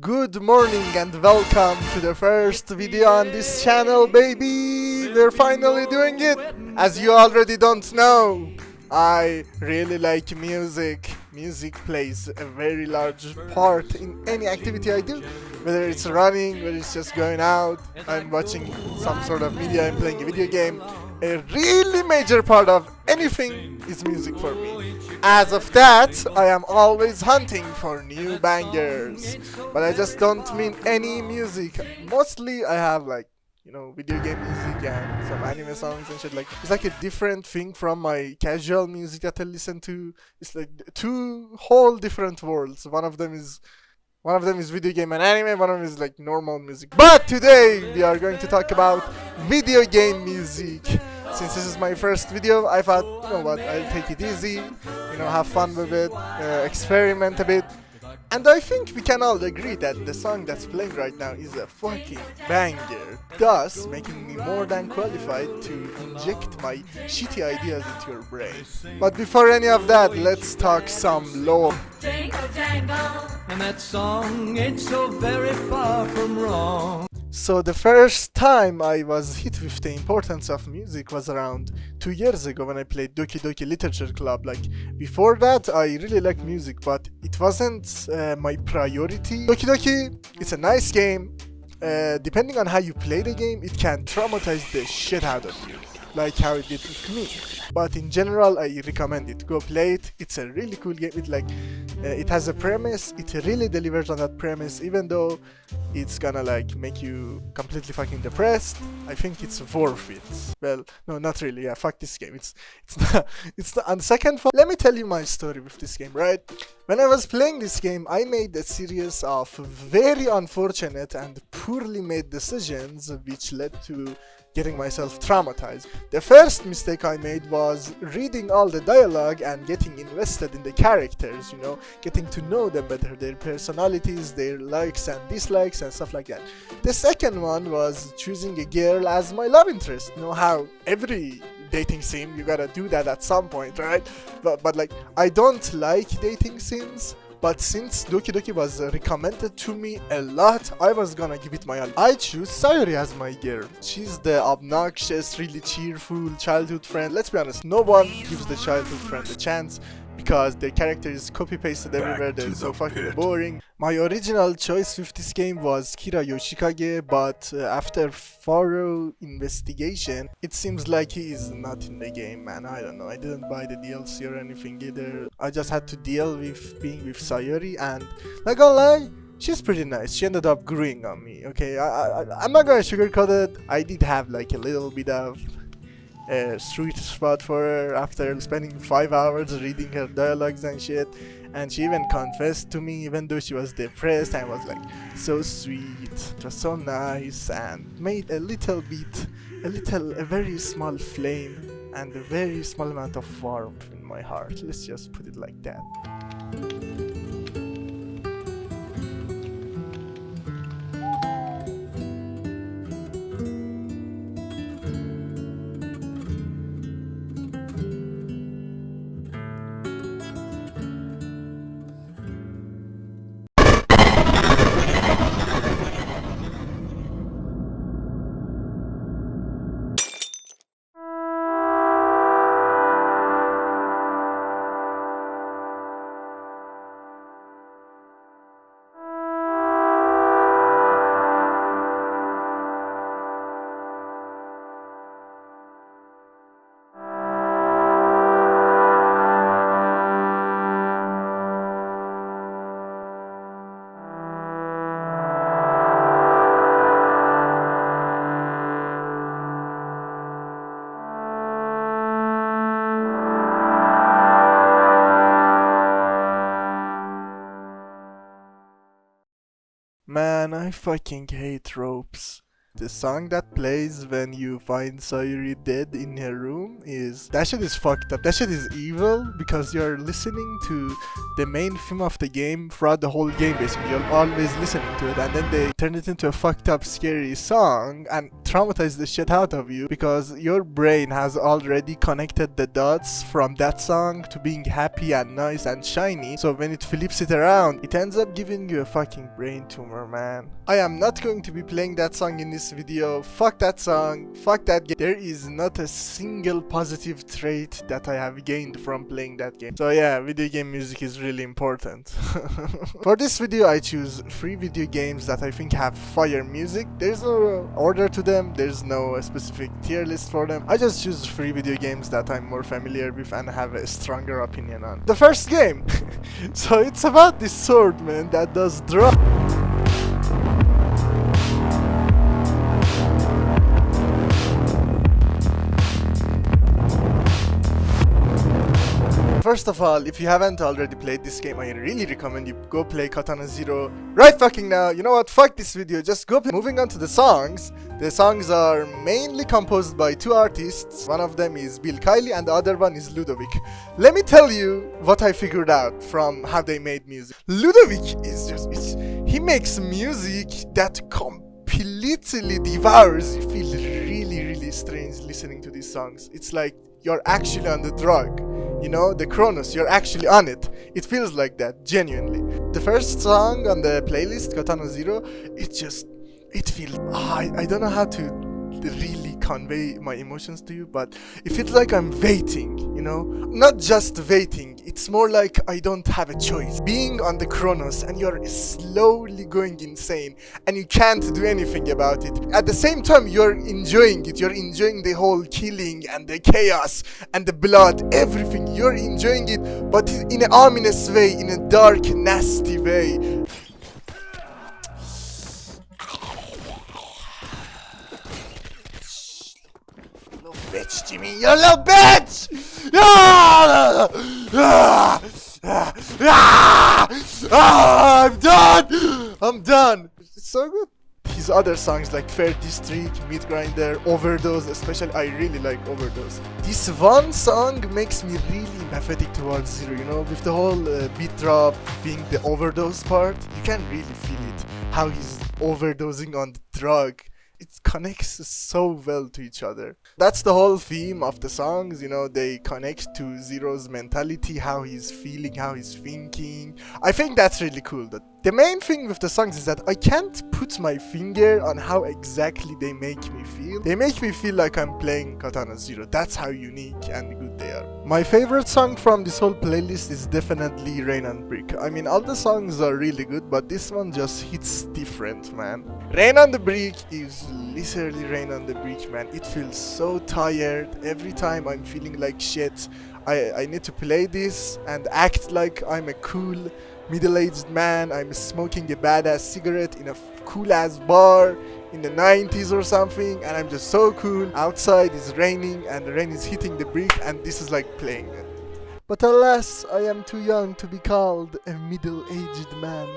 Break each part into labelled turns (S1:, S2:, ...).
S1: Good morning and welcome to the first video on this channel, baby! We're finally doing it! As you already don't know, I really like music. Music plays a very large part in any activity I do. Whether it's running, whether it's just going out, I'm watching some sort of media, I'm playing a video game. A really major part of anything is music for me. As of that, I am always hunting for new bangers. But I just don't mean any music. Mostly I have video game music and some anime songs and shit. Like, it's like a different thing from my casual music that I listen to. It's like two whole different worlds. One of them is video game and anime, one of them is like normal music. But today we are going to talk about video game music. Since this is my first video, I thought, you know what, I'll take it easy, have fun with it, experiment a bit. And I think we can all agree that the song that's playing right now is a fucking banger, thus making me more than qualified to inject my shitty ideas into your brain. But before any of that, let's talk some lore. And that song ain't so very far from wrong. So the first time I was hit with the importance of music was around 2 years ago when I played Doki Literature Club. Like, before that I really liked music, but it wasn't my priority. Doki, it's a nice game. Depending on how you play the game, it can traumatize the shit out of you, like how it did with me. But in general, I recommend it. Go play it. It's a really cool game. It has a premise. It really delivers on that premise, even though it's gonna make you completely fucking depressed. I think it's worth it. Well, no, not really. Yeah, fuck this game. It's not. On second thought, let me tell you my story with this game, right? When I was playing this game, I made a series of very unfortunate and poorly made decisions, which led to getting myself traumatized. The first mistake I made was reading all the dialogue and getting invested in the characters, getting to know them better, their personalities, their likes and dislikes and stuff like that. The second one was choosing a girl as my love interest. You know how every dating sim, you gotta do that at some point, right? But like, I don't like dating sims. But since Doki was recommended to me a lot, I was gonna give it my all. I choose Sayori as my girl. She's the obnoxious, really cheerful childhood friend. Let's be honest, no one gives the childhood friend a chance because their character is copy-pasted everywhere. They're so fucking boring. My original choice with this game was Kira Yoshikage, but after thorough investigation, it seems like he is not in the game, man. I don't know. I didn't buy the DLC or anything either. I just had to deal with being with Sayori, and not gonna lie, she's pretty nice. She ended up growing on me, okay? I'm not gonna sugarcoat it. I did have like a little bit of a sweet spot for her after spending 5 hours reading her dialogues and shit, and she even confessed to me even though she was depressed, and was like so sweet, just so nice, and made a very small flame and a very small amount of warmth in my heart. Let's just put it like that. Man, I fucking hate ropes. The song that plays when you find Sayuri dead in her room that shit is fucked up. That shit is evil because you're listening to the main theme of the game throughout the whole game basically. You're always listening to it, and then they turn it into a fucked up scary song. And traumatize the shit out of you because your brain has already connected the dots from that song to being happy and nice and shiny. So when it flips it around, it ends up giving you a fucking brain tumor, man. I am not going to be playing that song in this video. Fuck that song. Fuck that game. There is not a single positive trait that I have gained from playing that game. So yeah, video game music is really important. For this video, I choose 3 video games that I think have fire music. There's no order to them. There's no specific tier list for them. I just choose 3 video games that I'm more familiar with and have a stronger opinion on. The first game. So it's about this sword, man, that does drop. First of all, if you haven't already played this game, I really recommend you go play Katana Zero right fucking now. You know what? Fuck this video. Just go play. Moving on to the songs. The songs are mainly composed by 2 artists. One of them is Bill Kiley and the other one is Ludovic. Let me tell you what I figured out from how they made music. Ludovic is just... he makes music that completely devours. You feel really strange listening to these songs. It's like you're actually on the drug. You know, the Chronos, you're actually on it. It feels like that, genuinely. The first song on the playlist, Katana Zero, it feels... I don't know how to really convey my emotions to you, but it feels like I'm waiting, you know? Not just waiting, it's more like I don't have a choice. Being on the Chronos and you're slowly going insane and you can't do anything about it. At the same time, you're enjoying it. You're enjoying the whole killing and the chaos and the blood, everything. You're enjoying it, but in an ominous way, in a dark, nasty way. Bitch, Jimmy, you little bitch! I'm done! It's so good. His other songs like Fair District, Meat Grinder, Overdose, especially I really like Overdose. This one song makes me really empathetic towards Zero, you know, with the whole beat drop being the overdose part. You can really feel it, how he's overdosing on the drug. It connects so well to each other. That's the whole theme of the songs, you know, they connect to Zero's mentality, how he's feeling, how he's thinking. I think that's really cool. The main thing with the songs is that I can't put my finger on how exactly they make me feel. They make me feel like I'm playing Katana Zero. That's how unique and good they are. My favorite song from this whole playlist is definitely Rain on Brick. I mean, all the songs are really good, but this one just hits different, man. Rain on the Brick is literally Rain on the Brick, man. It feels so tired. Every time I'm feeling like shit, I need to play this and act like I'm a cool middle-aged man. I'm smoking a badass cigarette in a cool-ass bar in the 90s or something, and I'm just so cool. Outside is raining and the rain is hitting the brick and this is like playing it. But alas, I am too young to be called a middle-aged man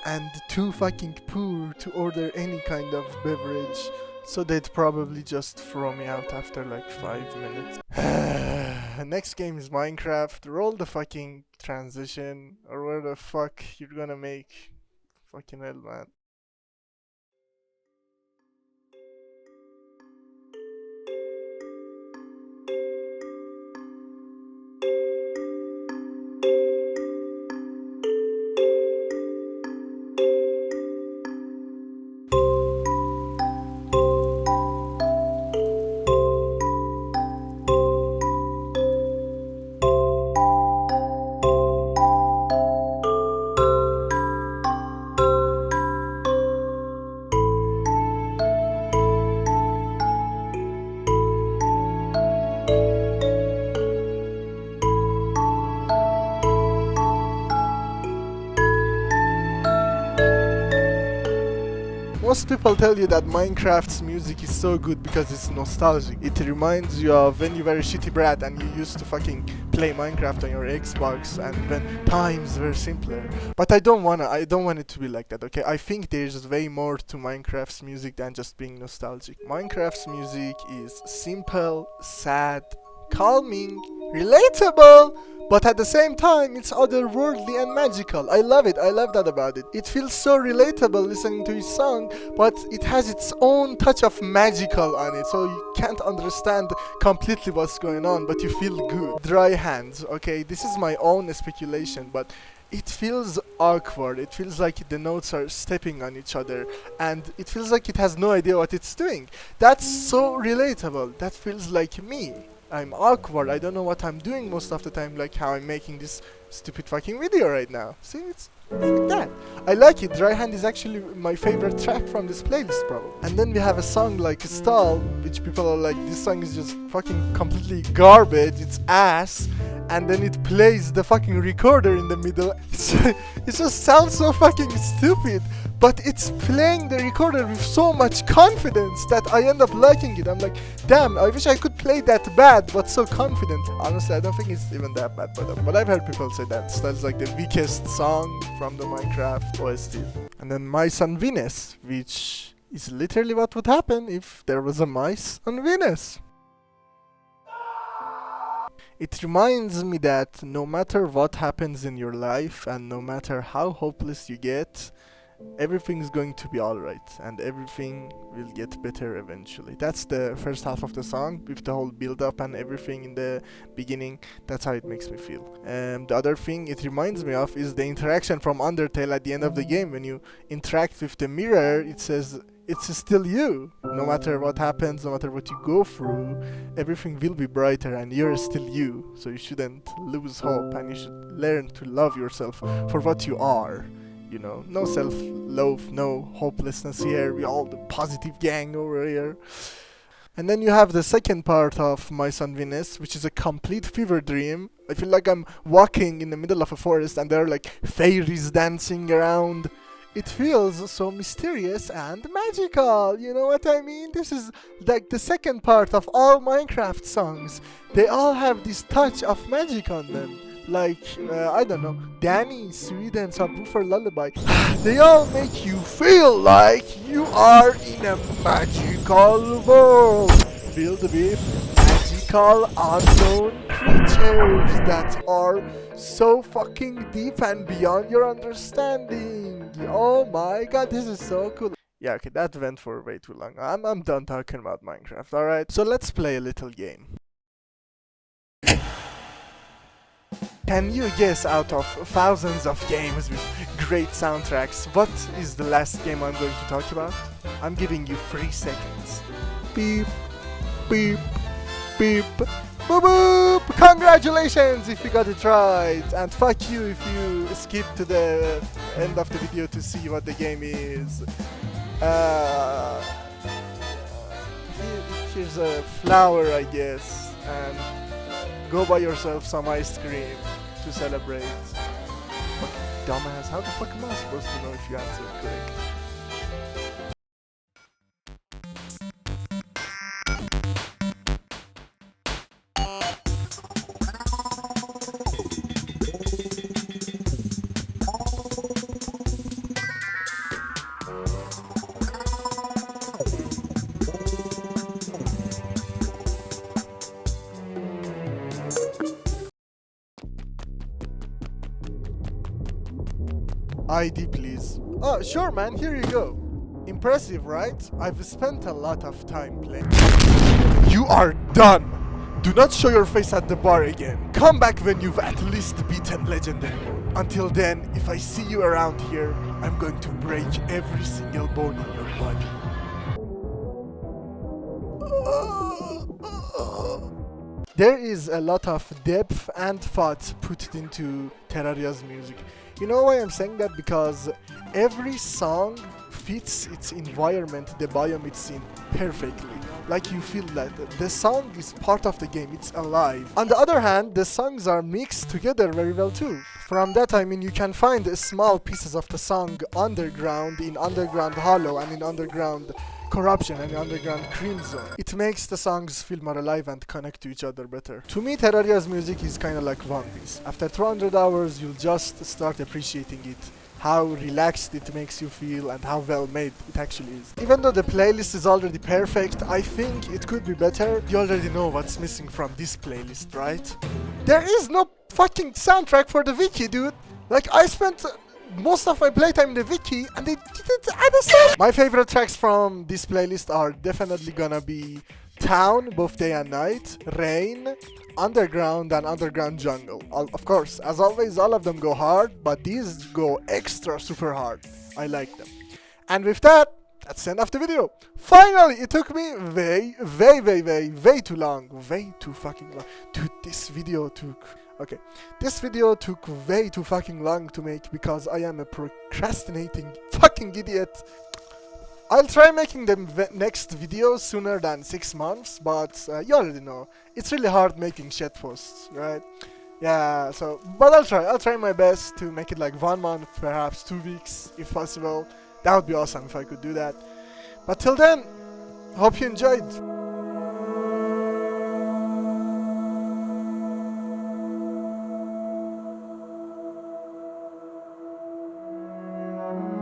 S1: and too fucking poor to order any kind of beverage, so they'd probably just throw me out after like 5 minutes. Next game is Minecraft. Roll the fucking transition, or where the fuck you're gonna make. Fucking hell, man. Most people tell you that Minecraft's music is so good because it's nostalgic. It reminds you of when you were a shitty brat and you used to fucking play Minecraft on your Xbox and when times were simpler. But I don't want it to be like that, okay? I think there's way more to Minecraft's music than just being nostalgic. Minecraft's music is simple, sad, calming, relatable, but at the same time it's otherworldly and magical. I love it. I love that about it. It feels so relatable listening to his song, but it has its own touch of magical on it, so you can't understand completely what's going on, but you feel good. Dry hands. Okay, this is my own speculation, but it feels awkward. It feels like the notes are stepping on each other, and it feels like it has no idea what it's doing. That's so relatable. That feels like me. I'm awkward. I don't know what I'm doing most of the time, like how I'm making this stupid fucking video right now. See, it's like that. I like it. Dry Hand is actually my favorite track from this playlist, probably. And then we have a song like Stall, which people are like, this song is just fucking completely garbage, it's ass. And then it plays the fucking recorder in the middle. It just sounds so fucking stupid, but it's playing the recorder with so much confidence that I end up liking it. I'm like, damn, I wish I could play that bad, but so confident. Honestly, I don't think it's even that bad, but I've heard people say that Stall's like the weakest song from the Minecraft OST. And then Mice on Venus, which is literally what would happen if there was a mice on Venus. It reminds me that no matter what happens in your life and no matter how hopeless you get, everything's going to be alright and everything will get better eventually. That's the first half of the song with the whole build up and everything in the beginning. That's how it makes me feel. The other thing it reminds me of is the interaction from Undertale at the end of the game. When you interact with the mirror, it says it's still you. No matter what happens, no matter what you go through, everything will be brighter and you're still you. So you shouldn't lose hope and you should learn to love yourself for what you are. You know, no self-love, no hopelessness here. We all the positive gang over here. And then you have the second part of My Son Venus, which is a complete fever dream. I feel like I'm walking in the middle of a forest and there are like fairies dancing around. It feels so mysterious and magical, you know what I mean? This is like the second part of all Minecraft songs. They all have this touch of magic on them. Like, I don't know, Danny, Sweden, Subwoofer, Lullaby. They all make you feel like you are in a magical world filled with magical unknown creatures that are so fucking deep and beyond your understanding. Oh my god, this is so cool. Yeah, okay, that went for way too long. I'm done talking about Minecraft, alright? So let's play a little game. Can you guess, out of thousands of games with great soundtracks, what is the last game I'm going to talk about? I'm giving you 3 seconds. Beep, beep, beep, boop, boop! Congratulations if you got it right! And fuck you if you skip to the end of the video to see what the game is. Here's a flower, I guess, and go buy yourself some ice cream to celebrate. Fucking dumbass, how the fuck am I supposed to know if you answered correctly? ID please. Oh, sure man, here you go. Impressive, right? I've spent a lot of time playing. You are done! Do not show your face at the bar again. Come back when you've at least beaten Legendary Mode. Until then, if I see you around here, I'm going to break every single bone in your body. There is a lot of depth and thought put into Terraria's music. You know why I'm saying that? Because every song fits its environment, the biome it's in, perfectly. Like you feel that the song is part of the game, it's alive. On the other hand, the songs are mixed together very well too. From that I mean you can find small pieces of the song underground, in Underground Hollow and in Underground Corruption and Underground Cream Zone. It makes the songs feel more alive and connect to each other better. To me, Terraria's music is kinda like One Piece. After 200 hours, you'll just start appreciating it how relaxed it makes you feel and how well made it actually is. Even though the playlist is already perfect, I think it could be better. You already know what's missing from this playlist, right? There is no fucking soundtrack for the wiki, dude. Like, I spent most of my playtime in the wiki and they didn't add a song. My favorite tracks from this playlist are definitely gonna be Town, both day and night, Rain, Underground, and Underground Jungle. Of course, as always, all of them go hard, but these go extra super hard. I like them. And with that, that's the end of the video. Finally, it took me way too long. Way too fucking long. Dude, this video took way too fucking long to make because I am a procrastinating fucking idiot. I'll try making the next videos sooner than 6 months, but you already know, it's really hard making shit posts, right? Yeah, so, but I'll try my best to make it like 1 month, perhaps 2 weeks, if possible. That would be awesome if I could do that. But till then, hope you enjoyed.